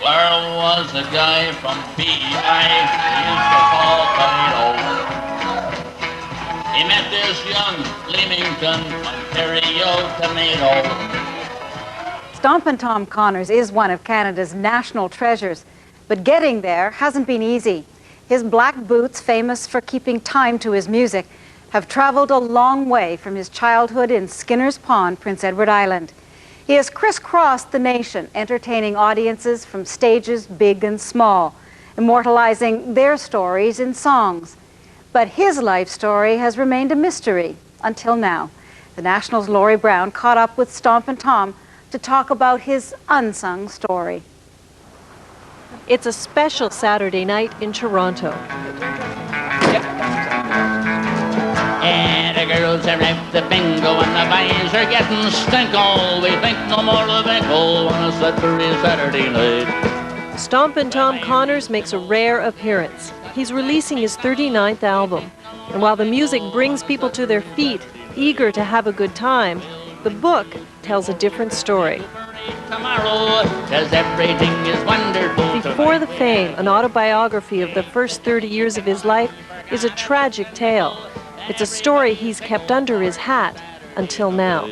There was a guy from PEI he used to call Toledo. He met this young Leamington Ontario tomato. Stompin Tom Connors is one of Canada's national treasures, but getting there hasn't been easy. His black boots, famous for keeping time to his music, have traveled a long way from his childhood in Skinner's Pond, Prince Edward Island. He has crisscrossed the nation, entertaining audiences from stages big and small, immortalizing their stories in songs. But his life story has remained a mystery until now. The National's Laurie Brown caught up with Stompin Tom to talk about his unsung story. It's a special Saturday night in Toronto. And the girls have left the bingo and the boys are getting stinkle. We think no more of bingo on a slippery Saturday night. Stompin Tom Connors makes a rare appearance. He's releasing his 39th album. And while the music brings people to their feet, eager to have a good time, the book tells a different story. Before the Fame, an autobiography of the first 30 years of his life, is a tragic tale. It's a story he's kept under his hat until now.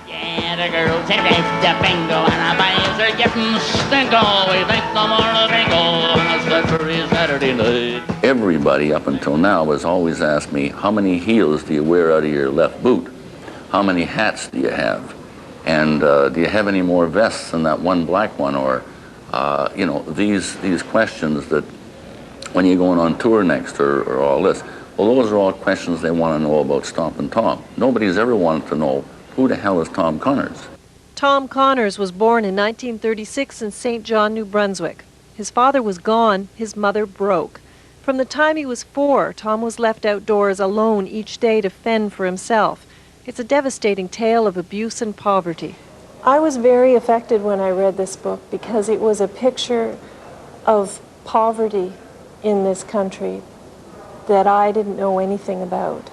Yeah, the girls have left the bingo and the boys are getting stinkle. We think no more of bingo on a slippery Saturday night. Everybody up until now has always asked me, how many heels do you wear out of your left boot? How many hats do you have? And do you have any more vests than that one black one? Or, you know, these questions that when you're going on tour next or all this. Well, those are all questions they want to know about Stompin' Tom. Nobody's ever wanted to know, who the hell is Tom Connors? Tom Connors was born in 1936 in St. John, New Brunswick. His father was gone, his mother broke. From the time he was 4, Tom was left outdoors alone each day to fend for himself. It's a devastating tale of abuse and poverty. I was very affected when I read this book because it was a picture of poverty in this country that I didn't know anything about.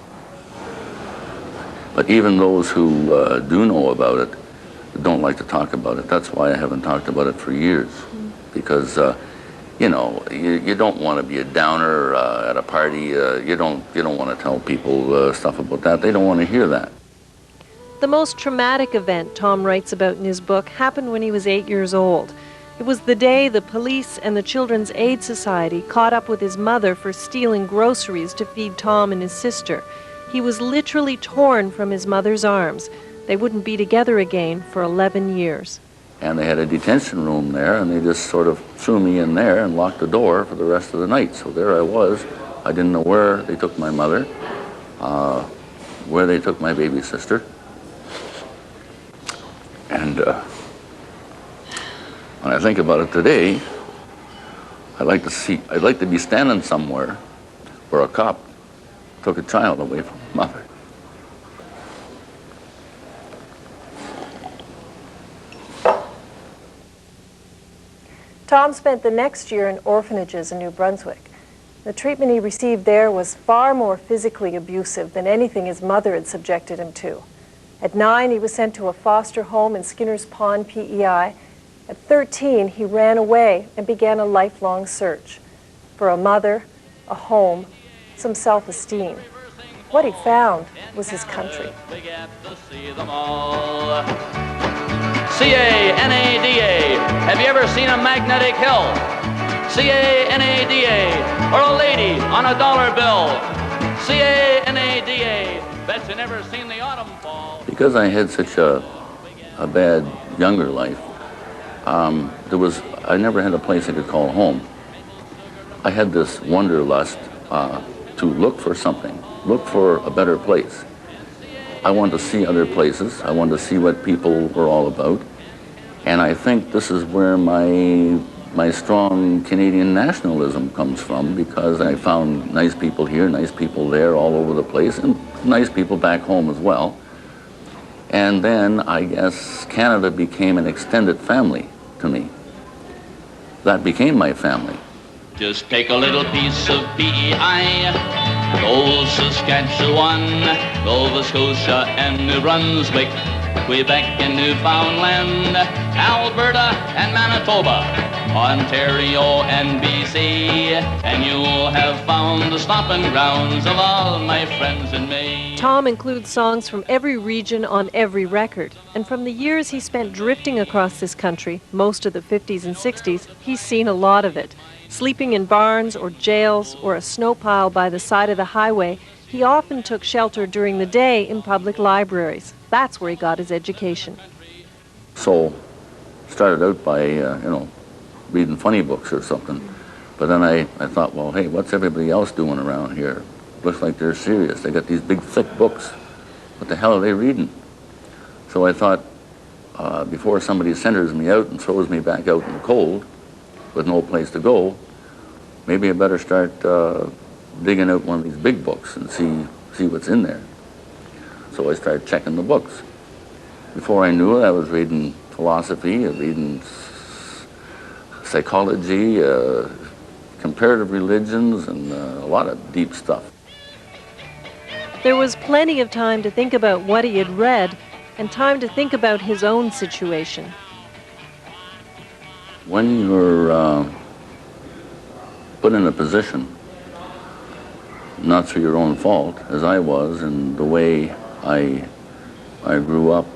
But even those who do know about it don't like to talk about it. That's why I haven't talked about it for years. Because, you know, you don't want to be a downer at a party. You don't want to tell people stuff about that. They don't want to hear that. The most traumatic event Tom writes about in his book happened when he was 8 years old. It was the day the police and the Children's Aid Society caught up with his mother for stealing groceries to feed Tom and his sister. He was literally torn from his mother's arms. They wouldn't be together again for 11 years. And they had a detention room there, and they just sort of threw me in there and locked the door for the rest of the night. So there I was. I didn't know where they took my mother, where they took my baby sister. And when I think about it today, I'd like to be standing somewhere where a cop took a child away from his mother. Tom spent the next year in orphanages in New Brunswick. The treatment he received there was far more physically abusive than anything his mother had subjected him to. At 9, he was sent to a foster home in Skinner's Pond, PEI. At 13, he ran away and began a lifelong search for a mother, a home, some self-esteem. What he found was his country. C-A-N-A-D-A. Have you ever seen a magnetic hill? C-A-N-A-D-A. Or a lady on a dollar bill? C-A-N-A-D-A. Bet you never seen the autumn fall. Because I had such a bad younger life, I never had a place I could call home. I had this wanderlust to look for something, look for a better place. I wanted to see other places. I wanted to see what people were all about. And I think this is where my strong Canadian nationalism comes from, because I found nice people here, nice people there, all over the place, and nice people back home as well. And then I guess Canada became an extended family to me. That became my family. Just take a little piece of PEI, old Saskatchewan, Nova Scotia and New Brunswick. Quebec and Newfoundland, Alberta and Manitoba, Ontario and BC, and you'll have found the stomping grounds of all my friends and me. Tom includes songs from every region on every record, and from the years he spent drifting across this country, most of the 50s and 60s, he's seen a lot of it. Sleeping in barns or jails or a snow pile by the side of the highway, he often took shelter during the day in public libraries. That's where he got his education. So, started out by, reading funny books or something. But then I thought, well, hey, what's everybody else doing around here? Looks like they're serious. They got these big, thick books. What the hell are they reading? So I thought, before somebody centers me out and throws me back out in the cold with no place to go, maybe I better start digging out one of these big books and see what's in there. So I started checking the books. Before I knew it, I was reading philosophy, reading psychology, comparative religions, and a lot of deep stuff. There was plenty of time to think about what he had read and time to think about his own situation. When you're put in a position, not through your own fault, as I was, and the way I grew up,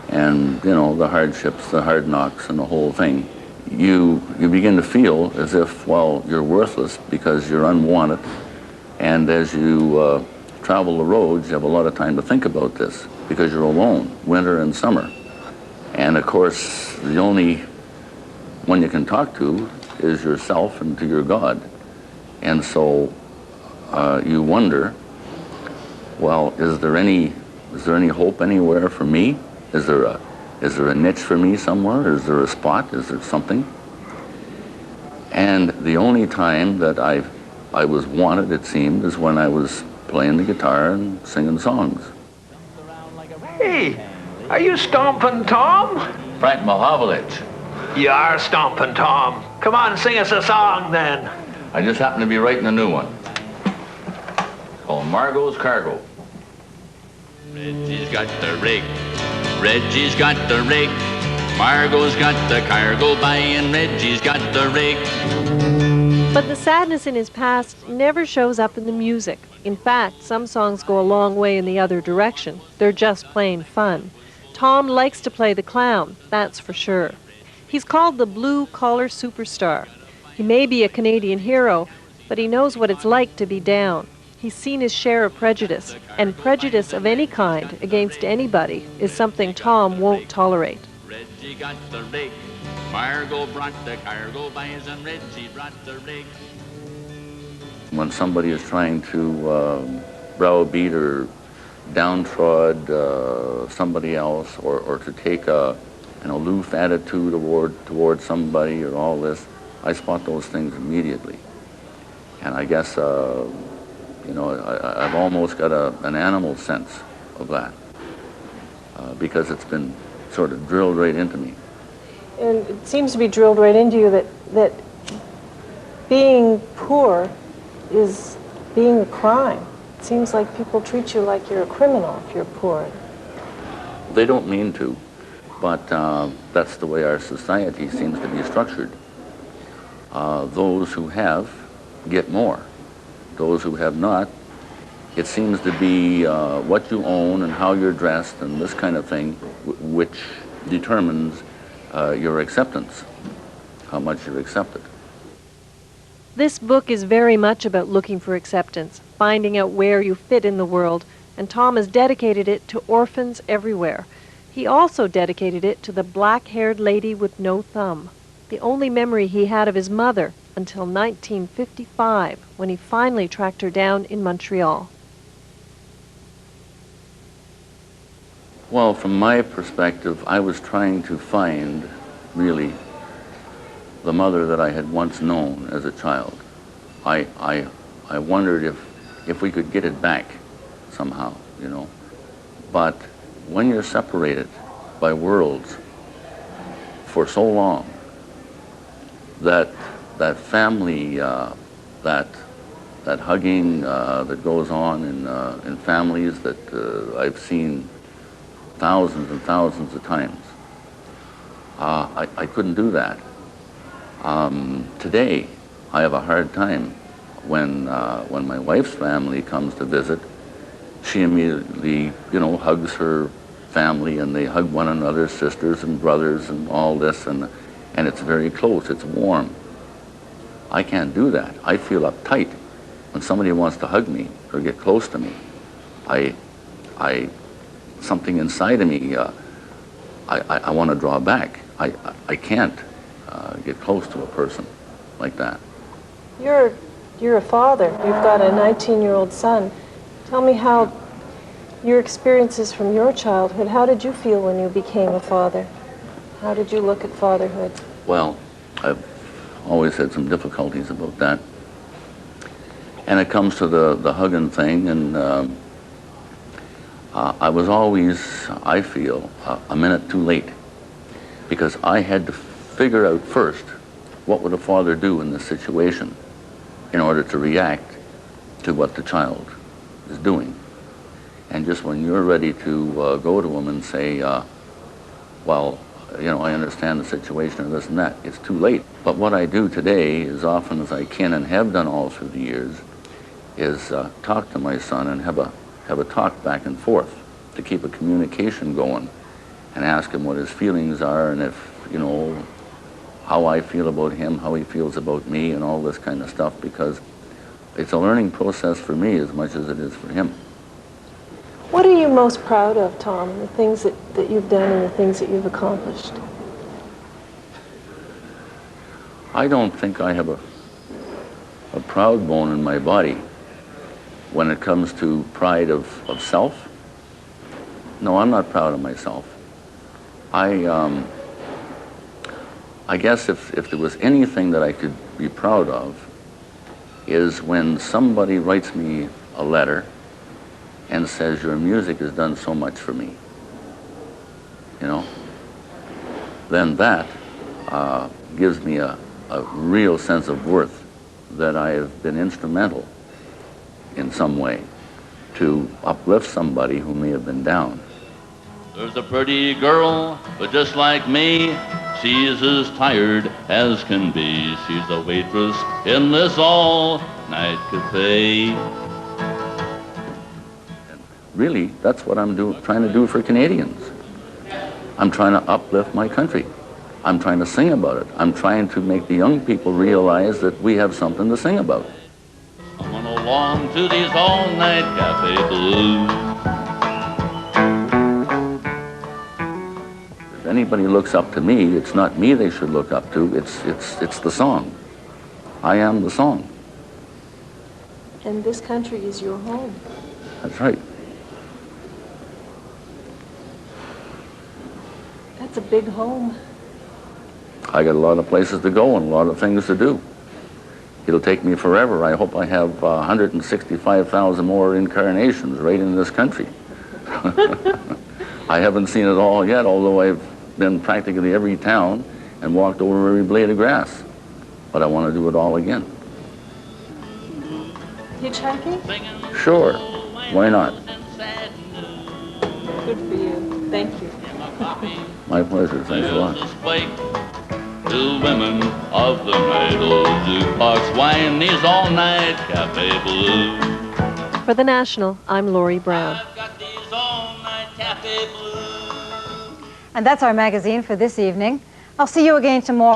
and the hardships, the hard knocks, and the whole thing, you begin to feel as if, well, you're worthless because you're unwanted, and as you travel the roads, you have a lot of time to think about this because you're alone, winter and summer, and of course the only one you can talk to is yourself and to your God, and so you wonder, well, is there any hope anywhere for me? Is there a niche for me somewhere? Is there a spot? Is there something? And the only time that I was wanted, it seemed, is when I was playing the guitar and singing songs. Hey, are you Stompin' Tom? Frank Mahovlich. You are Stompin' Tom. Come on, sing us a song then. I just happened to be writing a new one called Margot's Cargo. Reggie's got the rig, Reggie's got the rig, Margot's got the cargo by, and Reggie's got the rig. But the sadness in his past never shows up in the music. In fact, some songs go a long way in the other direction. They're just plain fun. Tom likes to play the clown, that's for sure. He's called the blue-collar superstar. He may be a Canadian hero, but he knows what it's like to be down. He's seen his share of prejudice, and prejudice of any kind against anybody is something Tom won't tolerate. Reggie got the rig, Margot brought the cargo by, and Reggie brought the rig. When somebody is trying to browbeat or downtrod somebody else, or to take an aloof attitude toward somebody or all this, I spot those things immediately. And I guess, I've almost got an animal sense of that because it's been sort of drilled right into me. And it seems to be drilled right into you that being poor is being a crime. It seems like people treat you like you're a criminal if you're poor. They don't mean to, but that's the way our society seems to be structured. Those who have get more. Those who have not, it seems to be what you own and how you're dressed and this kind of thing, which determines your acceptance, how much you're accepted. This book is very much about looking for acceptance, finding out where you fit in the world, and Tom has dedicated it to orphans everywhere. He also dedicated it to the black-haired lady with no thumb, the only memory he had of his mother until 1955, when he finally tracked her down in Montreal. Well, from my perspective, I was trying to find, really, the mother that I had once known as a child. I wondered if we could get it back somehow, But when you're separated by worlds for so long, that family, that hugging that goes on in families that I've seen thousands and thousands of times. I couldn't do that. Today, I have a hard time when my wife's family comes to visit. She immediately, hugs her family, and they hug one another, sisters and brothers and all this, and it's very close, it's warm. I can't do that. I feel uptight when somebody wants to hug me or get close to me. Something inside of me, I want to draw back. I can't get close to a person like that. You're a father. You've got a 19-year-old son. Tell me how your experiences from your childhood, how did you feel when you became a father? How did you look at fatherhood? Well, I've always had some difficulties about that. And it comes to the hugging thing, and I was always, I feel, a minute too late, because I had to figure out first what would a father do in this situation in order to react to what the child is doing. And just when you're ready to go to him and say, well, I understand the situation and this and that, it's too late. But what I do today, as often as I can and have done all through the years, is talk to my son and have a talk back and forth to keep a communication going, and ask him what his feelings are, and if, how I feel about him, how he feels about me, and all this kind of stuff, because it's a learning process for me as much as it is for him. What are you most proud of, Tom, the things that you've done and the things that you've accomplished? I don't think I have a proud bone in my body when it comes to pride of self. No, I'm not proud of myself. I guess if there was anything that I could be proud of, is when somebody writes me a letter and says, your music has done so much for me, then that gives me a real sense of worth, that I have been instrumental in some way to uplift somebody who may have been down. There's a pretty girl, but just like me, she's as tired as can be. She's a waitress in this all-night cafe. Really, that's what I'm trying to do for Canadians. I'm trying to uplift my country. I'm trying to sing about it. I'm trying to make the young people realize that we have something to sing about. Coming along to these all-night cafe blues. If anybody looks up to me, it's not me they should look up to, it's the song. I am the song. And this country is your home. That's right. That's a big home. I got a lot of places to go and a lot of things to do. It'll take me forever. I hope I have 165,000 more incarnations right in this country. I haven't seen it all yet, although I've been practically every town and walked over every blade of grass. But I want to do it all again. Hitchhiking? Sure. Why not? Good for you. Thank you. My pleasure. Thanks a lot. To women of the night, old jukebox wine, these all-night cafe blues. For The National, I'm Laurie Brown. I've got these all-night cafe blues. And that's our magazine for this evening. I'll see you again tomorrow.